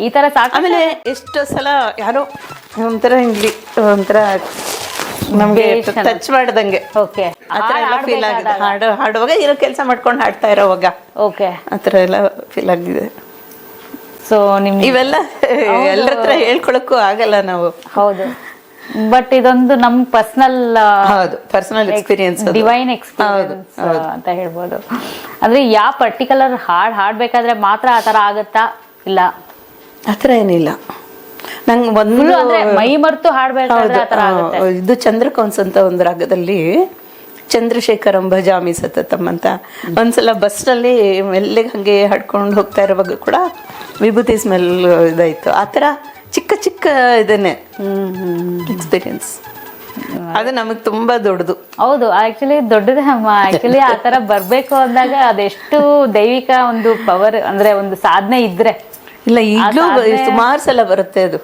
ಈ ತರ ಸಾಕು. ಆಮೇಲೆ ಎಷ್ಟೋ ಸಲ ಯಾರೋ ಒಂಥರ ಇಲ್ಲಿ ಒಂಥರ ನಮ್ಗೆ ಟಚ್ ಮಾಡ್ದಂಗೆ ಓಕೆ ಆತರ ಎಲ್ಲ ಫೀಲ್ ಆಗಿದೆ. ಹಾಡುವಾಗ ಏನೋ ಕೆಲಸ ಮಾಡ್ಕೊಂಡು ಹಾಡ್ತಾ ಇರೋವಾಗ ಓಕೆ ಆತರ ಎಲ್ಲ ಫೀಲ್ ಆಗಿದೆ. ಸೊ ನಿಮ್ಗೆ ಇವೆಲ್ಲ ಎಲ್ಲರ ಹತ್ರ ಹೇಳ್ಕೊಳಕ್ಕೂ ಆಗಲ್ಲ ನಾವು. ಹೌದು, ಬಟ್ ಇದೊಂದು ನಮ್ ಪರ್ಸನಲ್ ಎಕ್ಸ್ಪೀರಿಯನ್ಸ್, ಡಿವೈನ್ ಎಕ್ಸ್ಪೀರಿಯನ್ಸ್ ಅಂತ ಹೇಳ್ಬೋದು. ಅಂದ್ರೆ ಯಾವ ಪರ್ಟಿಕ್ಯುಲರ್ ಹಾಡ್ಬೇಕಾದ್ರೆ ಮಾತ್ರ ಆತರ ಆಗತ್ತಾ? ಇಲ್ಲ ಆತರ ಏನಿಲ್ಲ. ನಂಗೆ ಒಂದು ಅಂದ್ರೆ ಮೈ ಮರ್ತು ಹಾಡ್ಬೇಕಾದ್ರೆ ಆತರ ಆಗುತ್ತೆ. ಇದು ಚಂದ್ರಕೌನ್ಸ್ ಅಂತ ಒಂದು ರಾಗದಲ್ಲಿ ಚಂದ್ರಶೇಖರಂ ಭಜಾಮಿ ಸತತಂ ಅಂತ ಒಂದ್ಸಲ ಬಸ್ ನಲ್ಲಿ ಮೆಲ್ಲಿಗೆ ಹಂಗೆ ಹಾಡ್ಕೊಂಡು ಹೋಗ್ತಾ ಇರುವಾಗ ಕೂಡ ವಿಭೂತಿ ಸ್ಮೆಲ್ ಇದಾಯ್ತು. ಆತರ ಚಿಕ್ಕ ಚಿಕ್ಕ ಇದನ್ನೇ ಎಕ್ಸ್ಪೀರಿಯನ್ಸ್, ಅದು ನಮಗ್ ತುಂಬಾ ದೊಡ್ಡದು. ಹೌದು, ಆಕ್ಚುಲಿ ದೊಡ್ಡದೇ ಅಮ್ಮ. ಆಕ್ಚುಲಿ ಆತರ ಬರ್ಬೇಕು ಅಂದಾಗ ಅದೆಷ್ಟು ದೈವಿಕ ಒಂದು ಪವರ್, ಅಂದ್ರೆ ಒಂದು ಸಾಧನೆ ಇದ್ರೆ. ಇಲ್ಲ ಈಗಲೂ ಸುಮಾರು ಸಲ ಬರುತ್ತೆ ಅದು.